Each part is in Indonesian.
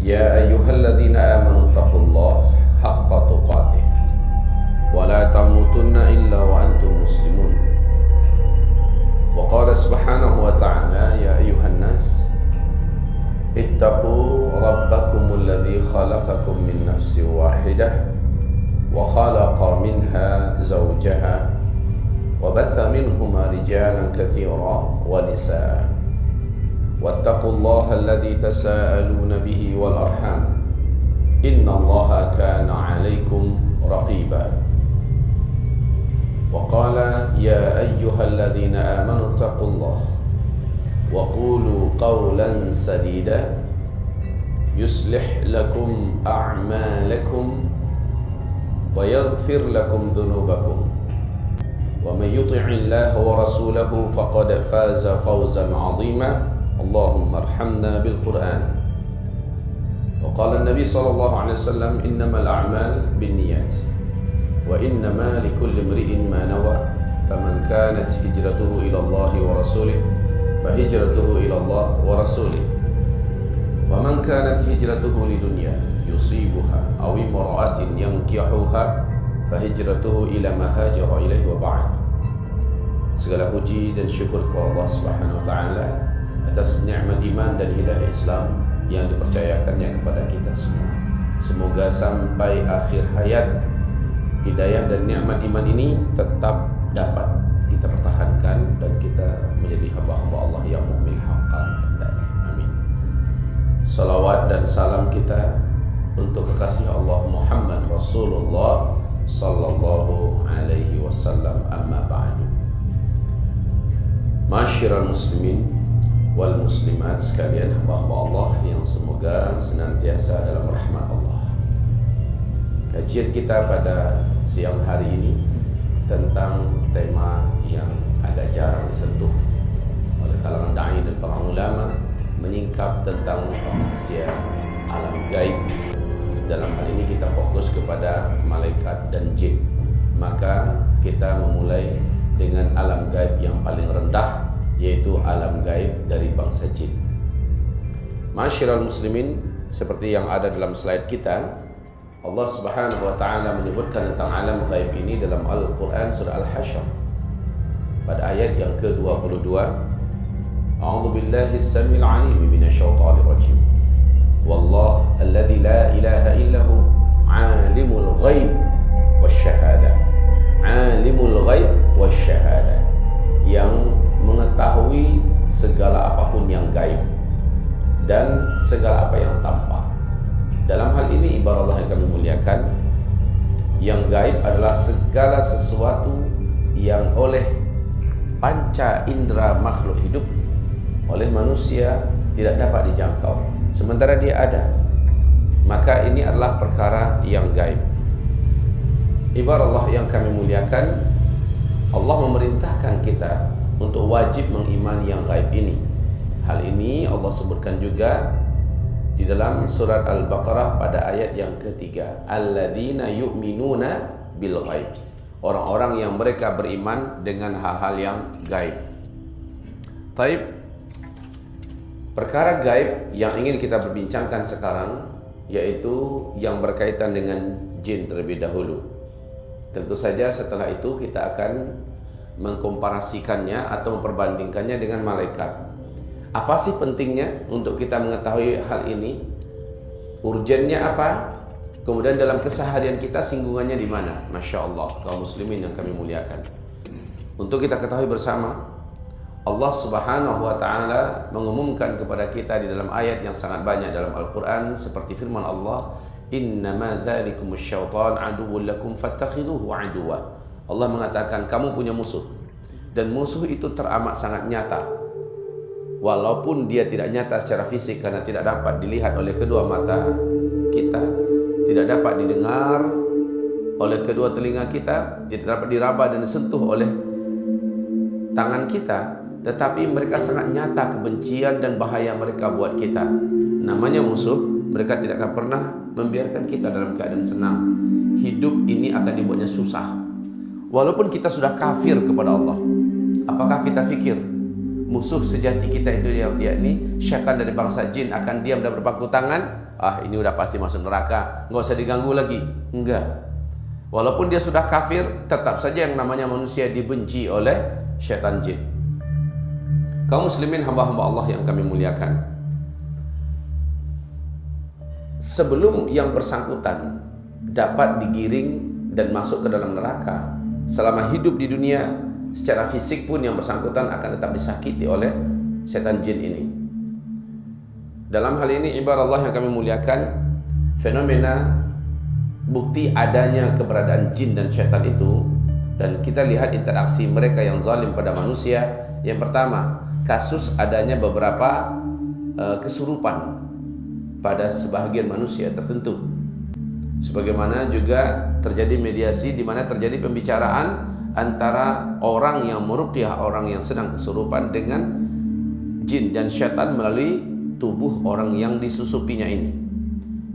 يا أيها الذين آمنوا اتقوا الله حق تقاته ولا تموتن إلا وأنتم مسلمون. وقال سبحانه وتعالى يا أيها الناس اتقوا ربكم الذي خلقكم من نفس واحدة وخلق منها زوجها وبث منهما رجالا كثيرا ونساء واتقوا الله الذي تساءلون به والأرحام إن الله كان عليكم رقيبا. وقال يا أيها الذين آمنوا اتقوا الله وقولوا قولا سديدا يصلح لكم أعمالكم ويغفر لكم ذنوبكم ومن يطع الله ورسوله فقد فاز فوزا عظيما. اللهم ارحمنا بالقرآن. وقال النبي صلى الله عليه وسلم إنما الأعمال بالنيات وإنما لكل امرئ ما نوى فمن كانت هجرته إلى الله ورسوله فهجرته إلى الله ورسوله ومن كانت هجرته لدنيا يصيبها أو امرأة ينكحها فهجرته إلى ما هاجر إليه وبعد. Segala puji dan syukur kepada Allah Subhanahu wa taala atas nikmat iman dan hidayah Islam yang dipercayakannya kepada kita semua. Semoga sampai akhir hayat hidayah dan nikmat iman ini tetap dapat kita pertahankan dan kita menjadi hamba-hamba Allah yang mukmin haqqan. Amin. Salawat dan salam kita untuk kekasih Allah Muhammad Rasulullah sallallahu alaihi wasallam, amma ba'du. Masyiral muslimin wal muslimat sekalian hamba-hamba Allah yang semoga senantiasa dalam rahmat Allah. Kajian kita pada siang hari ini tentang tema yang agak jarang disentuh oleh kalangan dai dan para ulama, menyingkap tentang rahasia alam gaib. Dalam hal ini kita fokus kepada malaikat dan jin. Maka kita memulai dengan alam gaib yang paling rendah, yaitu alam gaib dari bangsa jin. Masyiral muslimin, seperti yang ada dalam slide kita, Allah Subhanahu wa taala menyebutkan tentang alam gaib ini dalam Al-Qur'an surah Al-Hasyr pada ayat yang ke-22. A'udzu billahi as-sami'il 'alim minasyaitonir rajim. Wallahu alladzi la ilaha illahu 'alimul ghaib wasyahadah. 'Alimul ghaib wasyahadah, yang mengetahui segala apapun yang gaib dan segala apa yang tampak. Dalam hal ini ibarat Allah yang kami muliakan, yang gaib adalah segala sesuatu yang oleh panca indera makhluk hidup, oleh manusia tidak dapat dijangkau, sementara dia ada. Maka ini adalah perkara yang gaib. Ibarat Allah yang kami muliakan, Allah memerintahkan kita untuk wajib mengimani yang gaib ini. Hal ini Allah sebutkan juga di dalam surat Al-Baqarah pada ayat yang ketiga, alladzina yu'minuna bil ghaib, orang-orang yang mereka beriman dengan hal-hal yang gaib. Taib, perkara gaib yang ingin kita perbincangkan sekarang yaitu yang berkaitan dengan jin terlebih dahulu. Tentu saja setelah itu kita akan mengkomparasikannya atau memperbandingkannya dengan malaikat. Apa sih pentingnya untuk kita mengetahui hal ini? Urgennya apa? Kemudian dalam keseharian kita singgungannya di mana? Masya Allah, kaum muslimin yang kami muliakan. Untuk kita ketahui bersama, Allah Subhanahu wa taala mengumumkan kepada kita di dalam ayat yang sangat banyak dalam Al-Qur'an, seperti firman Allah, innama dzalikumus syaitan aduwwun lakum fattakhiduhu aduwwa. Allah mengatakan kamu punya musuh, dan musuh itu teramat sangat nyata, walaupun dia tidak nyata secara fisik karena tidak dapat dilihat oleh kedua mata kita, tidak dapat didengar oleh kedua telinga kita, tidak dapat diraba dan disentuh oleh tangan kita, tetapi mereka sangat nyata kebencian dan bahaya mereka buat kita. Namanya musuh, mereka tidak akan pernah membiarkan kita dalam keadaan senang. Hidup ini akan dibuatnya susah. Walaupun kita sudah kafir kepada Allah, apakah kita fikir musuh sejati kita itu yakni syaitan dari bangsa jin akan diam dan berpangku tangan, ini udah pasti masuk neraka, nggak usah diganggu lagi. Enggak. Walaupun dia sudah kafir, tetap saja yang namanya manusia dibenci oleh syaitan jin. Kaum muslimin hamba-hamba Allah yang kami muliakan, sebelum yang bersangkutan dapat digiring dan masuk ke dalam neraka, selama hidup di dunia, secara fisik pun yang bersangkutan akan tetap disakiti oleh syaitan jin ini. Dalam hal ini ibarat Allah yang kami muliakan, fenomena bukti adanya keberadaan jin dan syaitan itu, dan kita lihat interaksi mereka yang zalim pada manusia. Yang pertama, kasus adanya beberapa kesurupan pada sebahagian manusia tertentu. Sebagaimana juga terjadi mediasi di mana terjadi pembicaraan antara orang yang meruqyah orang yang sedang kesurupan dengan jin dan syaitan melalui tubuh orang yang disusupinya ini.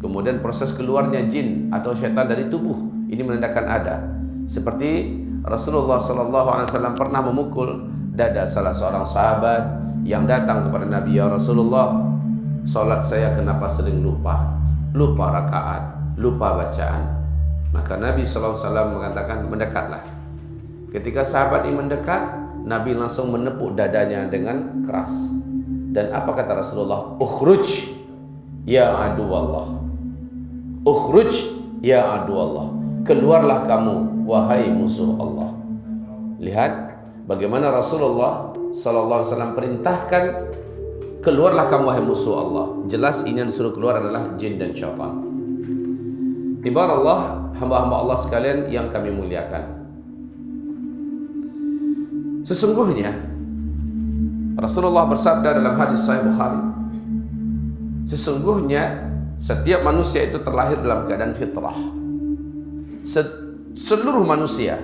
Kemudian proses keluarnya jin atau syaitan dari tubuh ini menandakan ada. Seperti Rasulullah SAW pernah memukul dada salah seorang sahabat yang datang kepada Nabi, "Ya Rasulullah, salat saya kenapa sering lupa rakaat, lupa bacaan." Maka Nabi SAW mengatakan, "Mendekatlah." Ketika sahabat ini mendekat, Nabi langsung menepuk dadanya dengan keras. Dan apa kata Rasulullah? "Ukhruj ya adu Allah." Ukhruj ya adu Allah. Keluarlah kamu wahai musuh Allah. Lihat bagaimana Rasulullah SAW perintahkan, keluarlah kamu wahai musuh Allah. Jelas ini yang disuruh keluar adalah jin dan syaitan. Ibarat Allah, hamba-hamba Allah sekalian yang kami muliakan, sesungguhnya Rasulullah bersabda dalam hadis Sahih Bukhari, sesungguhnya setiap manusia itu terlahir dalam keadaan fitrah. Seluruh manusia,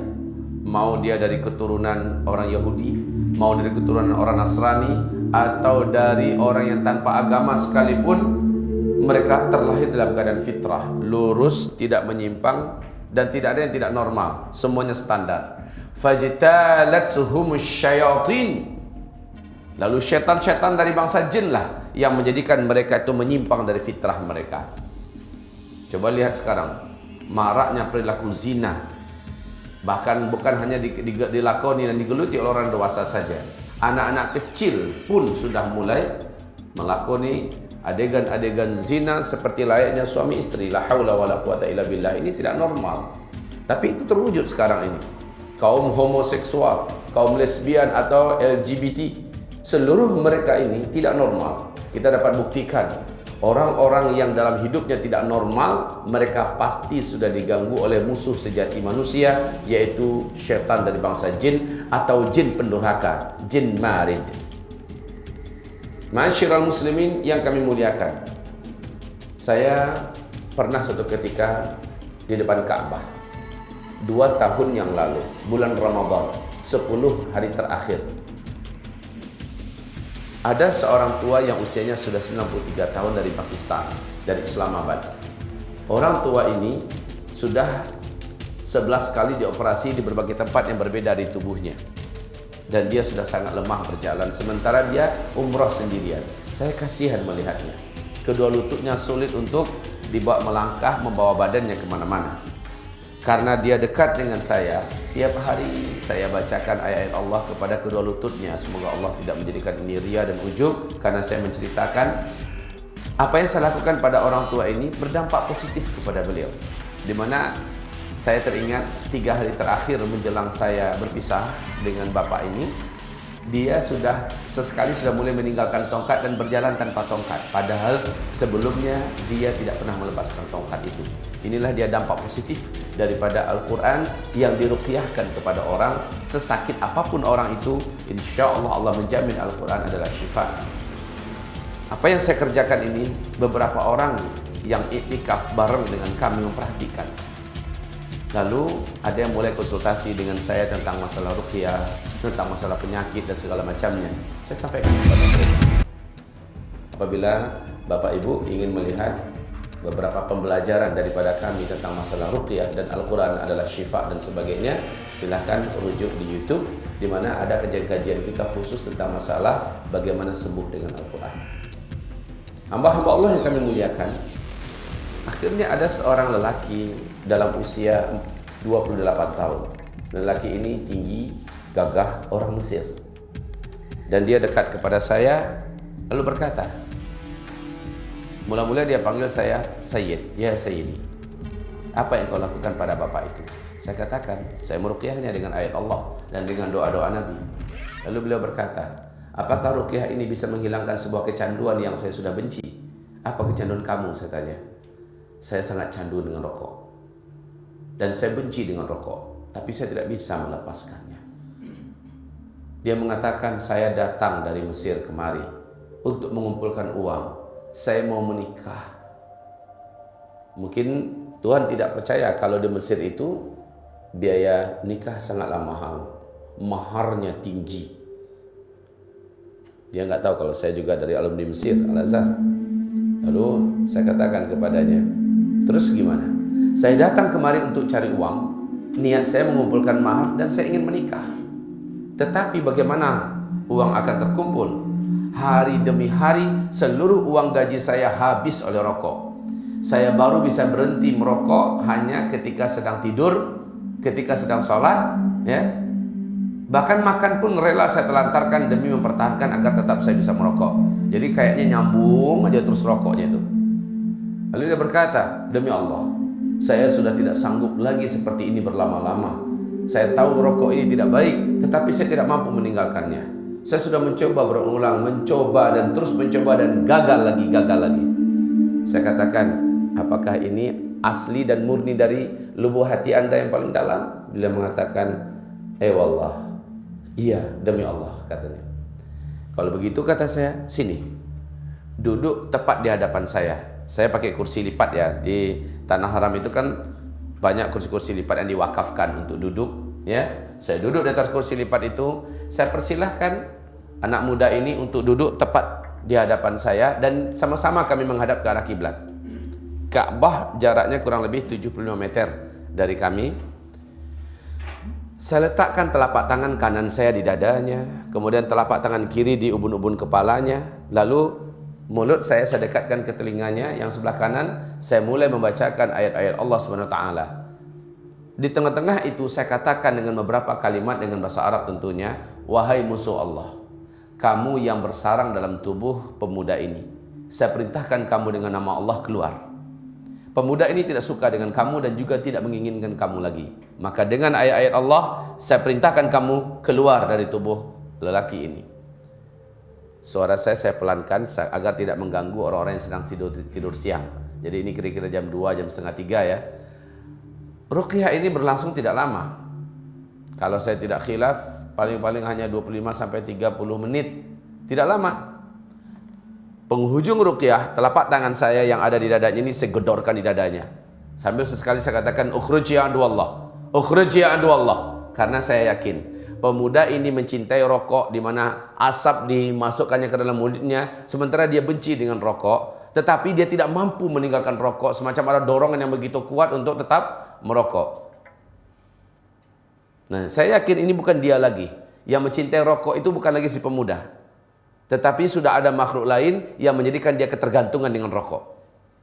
mau dia dari keturunan orang Yahudi, mau dari keturunan orang Nasrani, atau dari orang yang tanpa agama sekalipun, mereka terlahir dalam keadaan fitrah, lurus, tidak menyimpang, dan tidak ada yang tidak normal, semuanya standar. Fajtalatsuhumus syayatin. Lalu syaitan-syaitan dari bangsa jin lah yang menjadikan mereka itu menyimpang dari fitrah mereka. Coba lihat sekarang, maraknya perilaku zina. Bahkan bukan hanya dilakoni dan digeluti oleh orang dewasa saja. Anak-anak kecil pun sudah mulai melakoni adegan-adegan zina seperti layaknya suami istri. La haula wala quwata illa billah. Ini tidak normal. Tapi itu terwujud sekarang ini. Kaum homoseksual, kaum lesbian atau LGBT, seluruh mereka ini tidak normal. Kita dapat buktikan orang-orang yang dalam hidupnya tidak normal, mereka pasti sudah diganggu oleh musuh sejati manusia, yaitu syaitan dari bangsa jin atau jin pendurhaka, jin marid. Ma'asyiral muslimin yang kami muliakan, saya pernah suatu ketika di depan Ka'bah 2 tahun yang lalu, bulan Ramadan, 10 hari terakhir. Ada seorang tua yang usianya sudah 93 tahun dari Pakistan, dari Islamabad. Orang tua ini sudah 11 kali dioperasi di berbagai tempat yang berbeda di tubuhnya. Dan dia sudah sangat lemah berjalan, sementara dia umrah sendirian. Saya kasihan melihatnya. Kedua lututnya sulit untuk dibawa melangkah, membawa badannya kemana-mana. Karena dia dekat dengan saya, tiap hari saya bacakan ayat-ayat Allah kepada kedua lututnya. Semoga Allah tidak menjadikan ini ria dan ujub, karena saya menceritakan apa yang saya lakukan pada orang tua ini berdampak positif kepada beliau. Di mana saya teringat 3 hari terakhir menjelang saya berpisah dengan bapak ini, dia sudah sesekali sudah mulai meninggalkan tongkat dan berjalan tanpa tongkat. Padahal sebelumnya dia tidak pernah melepaskan tongkat itu. Inilah dia dampak positif daripada Al-Quran yang diruqyahkan kepada orang. Sesakit apapun orang itu, insya Allah Allah menjamin Al-Quran adalah syifa. Apa yang saya kerjakan ini, beberapa orang yang iktikaf bareng dengan kami memperhatikan. Lalu ada yang mulai konsultasi dengan saya tentang masalah ruqyah, tentang masalah penyakit dan segala macamnya. Saya sampaikan kepada mereka, apabila Bapak Ibu ingin melihat beberapa pembelajaran daripada kami tentang masalah ruqyah dan Al-Quran adalah syifa dan sebagainya, silahkan rujuk di YouTube, di mana ada kajian-kajian kita khusus tentang masalah bagaimana sembuh dengan Al-Quran. Hamba-hamba Allah yang kami muliakan, akhirnya ada seorang lelaki dalam usia 28 tahun. Lelaki ini tinggi, gagah, orang Mesir. Dan dia dekat kepada saya, lalu berkata, mula-mula dia panggil saya Sayyid, ya Sayyidi. Apa yang kau lakukan pada bapak itu? Saya katakan, saya meruqyahnya dengan ayat Allah dan dengan doa-doa Nabi. Lalu beliau berkata, apakah ruqyah ini bisa menghilangkan sebuah kecanduan yang saya sudah benci? Apa kecanduan kamu? Saya tanya. Saya sangat candu dengan rokok. Dan saya benci dengan rokok, tapi saya tidak bisa melepaskannya. Dia mengatakan, saya datang dari Mesir kemari untuk mengumpulkan uang. Saya mau menikah. Mungkin Tuhan tidak percaya kalau di Mesir itu biaya nikah sangatlah mahal, maharnya tinggi. Dia nggak tahu kalau saya juga dari alumni Mesir, Al-Azhar. Lalu saya katakan kepadanya, terus gimana? Saya datang kemari untuk cari uang, niat saya mengumpulkan mahar dan saya ingin menikah. Tetapi bagaimana uang akan terkumpul? Hari demi hari seluruh uang gaji saya habis oleh rokok. Saya baru bisa berhenti merokok hanya ketika sedang tidur, ketika sedang sholat, ya. Bahkan makan pun rela saya telantarkan demi mempertahankan agar tetap saya bisa merokok. Jadi kayaknya nyambung aja terus rokoknya itu. Lalu dia berkata, demi Allah, saya sudah tidak sanggup lagi seperti ini berlama-lama. Saya tahu rokok ini tidak baik, tetapi saya tidak mampu meninggalkannya. Saya sudah mencoba berulang, mencoba dan terus mencoba dan gagal lagi. Saya katakan, apakah ini asli dan murni dari lubuk hati Anda yang paling dalam? Beliau mengatakan, wallah, iya demi Allah, katanya. Kalau begitu kata saya, sini, duduk tepat di hadapan saya. Saya pakai kursi lipat ya, di Tanah Haram itu kan banyak kursi-kursi lipat yang diwakafkan untuk duduk, ya. Saya duduk di atas kursi lipat itu, saya persilahkan anak muda ini untuk duduk tepat di hadapan saya dan sama-sama kami menghadap ke arah kiblat. Ka'bah jaraknya kurang lebih 75 meter dari kami. Saya letakkan telapak tangan kanan saya di dadanya, kemudian telapak tangan kiri di ubun-ubun kepalanya, lalu mulut saya dekatkan ke telinganya yang sebelah kanan. Saya mulai membacakan ayat-ayat Allah SWT. Di tengah-tengah itu saya katakan dengan beberapa kalimat dengan bahasa Arab tentunya, wahai musuh Allah, kamu yang bersarang dalam tubuh pemuda ini, saya perintahkan kamu dengan nama Allah keluar. Pemuda ini tidak suka dengan kamu dan juga tidak menginginkan kamu lagi. Maka dengan ayat-ayat Allah, saya perintahkan kamu keluar dari tubuh lelaki ini. Suara saya pelankan agar tidak mengganggu orang-orang yang sedang tidur siang. Jadi ini kira-kira jam 2, jam setengah 3 ya. Ruqyah ini berlangsung tidak lama. Kalau saya tidak khilaf, paling-paling hanya 25-30 menit. Tidak lama. Penghujung ruqyah, telapak tangan saya yang ada di dadanya ini saya gedorkan di dadanya. Sambil sesekali saya katakan, ukhruj ya adu Allah. Ukhruj ya adu Allah. Karena saya yakin pemuda ini mencintai rokok, di mana asap dimasukkannya ke dalam mulutnya, sementara dia benci dengan rokok. Tetapi dia tidak mampu meninggalkan rokok, semacam ada dorongan yang begitu kuat untuk tetap merokok. Nah, saya yakin ini bukan dia lagi. Yang mencintai rokok itu bukan lagi si pemuda, tetapi sudah ada makhluk lain yang menjadikan dia ketergantungan dengan rokok.